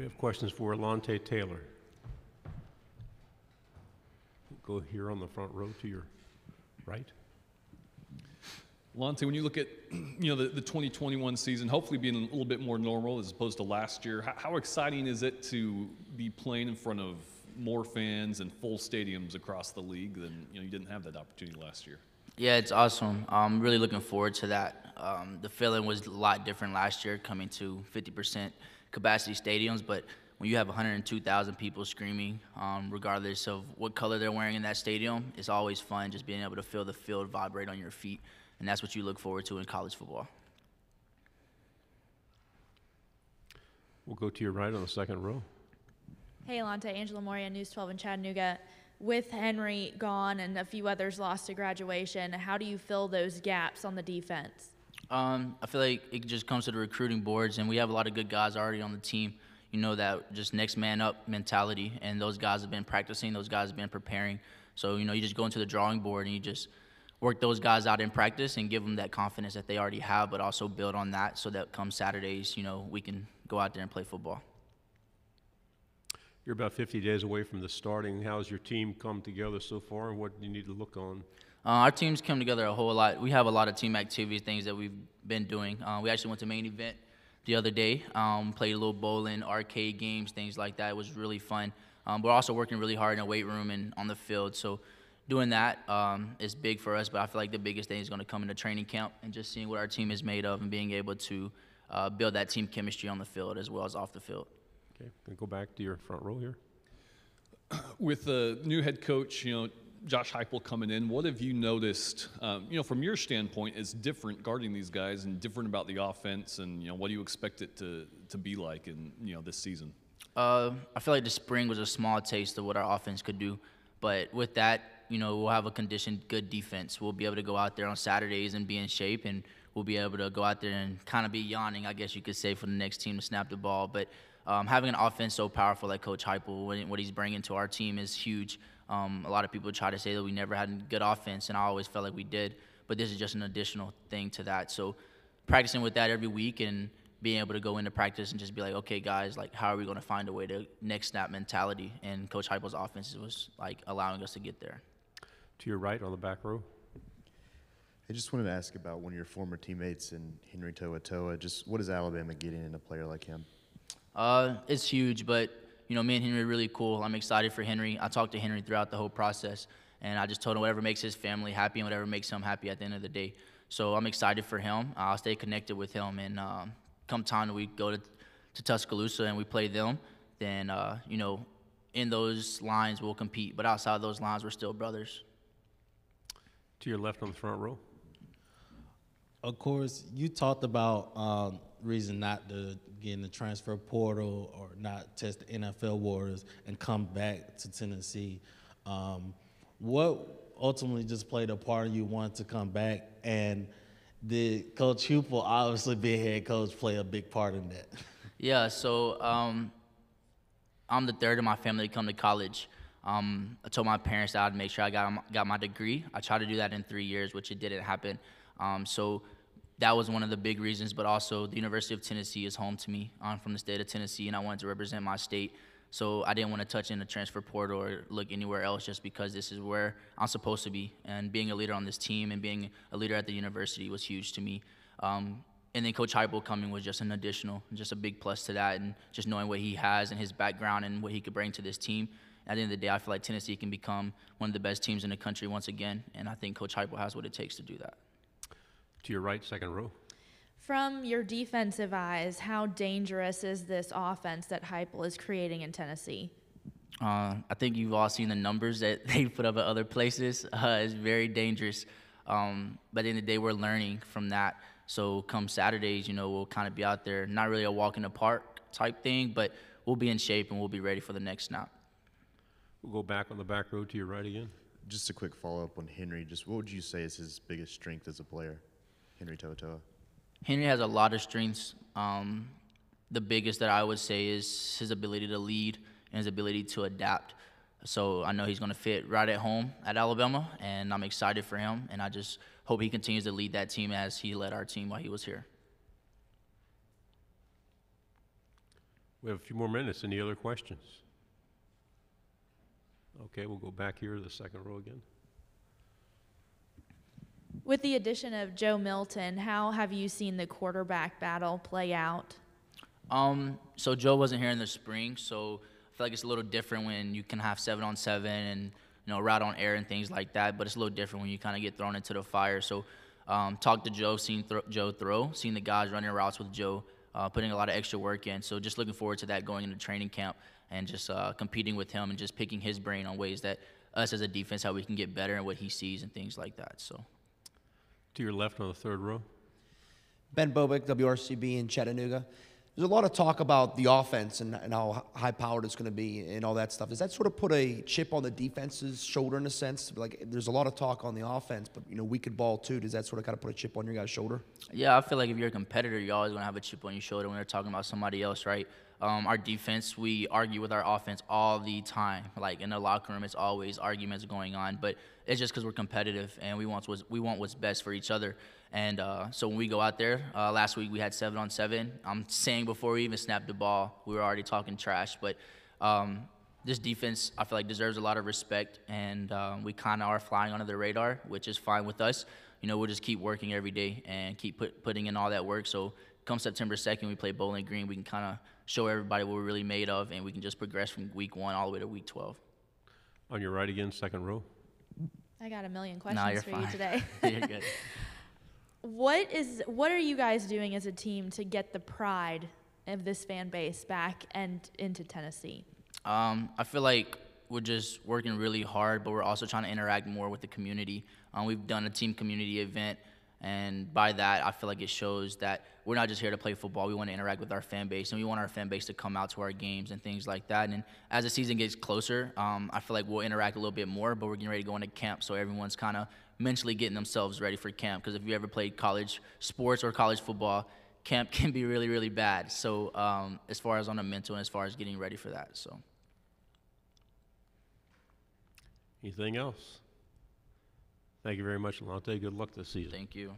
have questions for Alontae Taylor. Go here on the front row to your right. Alontae, when you look at the 2021 season, hopefully being a little bit more normal as opposed to last year, how exciting is it to be playing in front of more fans and full stadiums across the league than you didn't have that opportunity last year? Yeah, it's awesome. I'm really looking forward to that. The feeling was a lot different last year coming to 50% capacity stadiums, but when you have 102,000 people screaming, regardless of what color they're wearing in that stadium, it's always fun just being able to feel the field vibrate on your feet, and that's what you look forward to in college football. We'll go to your right on the second row. Hey, Alontae, Angela Moria, News 12 in Chattanooga. With Henry gone and a few others lost to graduation, how do you fill those gaps on the defense? I feel like it just comes to the recruiting boards, and we have a lot of good guys already on the team. You know, that just next man up mentality, and those guys have been practicing, those guys have been preparing. So, you just go into the drawing board and you just work those guys out in practice and give them that confidence that they already have, but also build on that so that come Saturdays, we can go out there and play football. You're about 50 days away from the starting. How's your team come together so far, and what do you need to look on? Our team's come together a whole lot. We have a lot of team activities, things that we've been doing. We actually went to main event the other day, played a little bowling, arcade games, things like that. It was really fun. We're also working really hard in the weight room and on the field. So doing that is big for us, but I feel like the biggest thing is going to come in the training camp and just seeing what our team is made of and being able to build that team chemistry on the field as well as off the field. Okay, going to go back to your front row here. With the new head coach, Josh Heupel coming in, what have you noticed, from your standpoint, is different guarding these guys and different about the offense, and what do you expect it to be like in this season? I feel like the spring was a small taste of what our offense could do, but with that, we'll have a conditioned, good defense. We'll be able to go out there on Saturdays and be in shape, and we'll be able to go out there and kind of be yawning, I guess you could say, for the next team to snap the ball. But having an offense so powerful like Coach Heupel, what he's bringing to our team is huge. A lot of people try to say that we never had a good offense, and I always felt like we did. But this is just an additional thing to that. So practicing with that every week and being able to go into practice and just be like, okay, guys, how are we going to find a way to next snap mentality? And Coach Heupel's offense was allowing us to get there. To your right on the back row. I just wanted to ask about one of your former teammates in Henry Toatoa. Just what is Alabama getting in a player like him? It's huge, but me and Henry are really cool. I'm excited for Henry. I talked to Henry throughout the whole process, and I just told him whatever makes his family happy and whatever makes him happy at the end of the day. So I'm excited for him. I'll stay connected with him, and come time that we go to Tuscaloosa and we play them, then in those lines we'll compete. But outside those lines, we're still brothers. To your left on the front row. Of course, you talked about reason not to get in the transfer portal or not test the NFL waters and come back to Tennessee. What ultimately just played a part in you wanting to come back, and did Coach Heupel, obviously being head coach, play a big part in that? Yeah, so I'm the third in my family to come to college. I told my parents that I'd make sure I got my degree. I tried to do that in 3 years, which it didn't happen. So that was one of the big reasons, but also the University of Tennessee is home to me. I'm from the state of Tennessee, and I wanted to represent my state. So I didn't want to touch in the transfer portal or look anywhere else just because this is where I'm supposed to be. And being a leader on this team and being a leader at the university was huge to me. And then Coach Heupel coming was just an additional, just a big plus to that, and just knowing what he has and his background and what he could bring to this team. At the end of the day, I feel like Tennessee can become one of the best teams in the country once again, and I think Coach Heupel has what it takes to do that. To your right, second row. From your defensive eyes, how dangerous is this offense that Heupel is creating in Tennessee? I think you've all seen the numbers that they put up at other places. It's very dangerous. But at the end of the day, we're learning from that. So come Saturdays, we'll kind of be out there, not really a walk in the park type thing, but we'll be in shape and we'll be ready for the next snap. We'll go back on the back row to your right again. Just a quick follow-up on Henry. Just what would you say is his biggest strength as a player, Henry Toatoa? Henry has a lot of strengths. The biggest that I would say is his ability to lead and his ability to adapt. So I know he's going to fit right at home at Alabama, and I'm excited for him, and I just hope he continues to lead that team as he led our team while he was here. We have a few more minutes. Any other questions? Okay, we'll go back here to the second row again. With the addition of Joe Milton, how have you seen the quarterback battle play out? So Joe wasn't here in the spring, so I feel like it's a little different when you can have 7-on-7 and route on air and things like that. But it's a little different when you kind of get thrown into the fire. So talked to Joe, seen Joe throw, seen the guys running routes with Joe, putting a lot of extra work in. So just looking forward to that going into training camp and just competing with him and just picking his brain on ways that us as a defense, how we can get better and what he sees and things like that. So To your left on the third row. Ben Bobick, WRCB in Chattanooga. There's a lot of talk about the offense and how high-powered it's going to be and all that stuff. Does that sort of put a chip on the defense's shoulder in a sense? Like, there's a lot of talk on the offense, but, we could ball too. Does that sort of kind of put a chip on your guy's shoulder? yeah, I feel like if you're a competitor, you're always going to have a chip on your shoulder when they're talking about somebody else, right? Our defense, we argue with our offense all the time. Like in the locker room, it's always arguments going on, but it's just because we're competitive and we want what's best for each other. And so when we go out there, last week we had 7-on-7. I'm saying before we even snapped the ball, we were already talking trash. But this defense, I feel like, deserves a lot of respect, and we kind of are flying under the radar, which is fine with us. We'll just keep working every day and keep putting in all that work. So come September 2nd, we play Bowling Green. We can kind of show everybody what we're really made of, and we can just progress from week 1 all the way to week 12. On your right again, second row. I got a million Nah, questions you're for fine. you today. You're good. What are you guys doing as a team to get the pride of this fan base back and into Tennessee? I feel like we're just working really hard, but we're also trying to interact more with the community. We've done a team community event, and by that, I feel like it shows that we're not just here to play football. We want to interact with our fan base, and we want our fan base to come out to our games and things like that. And as the season gets closer, I feel like we'll interact a little bit more, but we're getting ready to go into camp, so everyone's kind of mentally getting themselves ready for camp. Because if you ever played college sports or college football, camp can be really, really bad. So as far as on the mental and as far as getting ready for that, so. Anything else? Thank you very much, Alontae. Good luck this season. Thank you.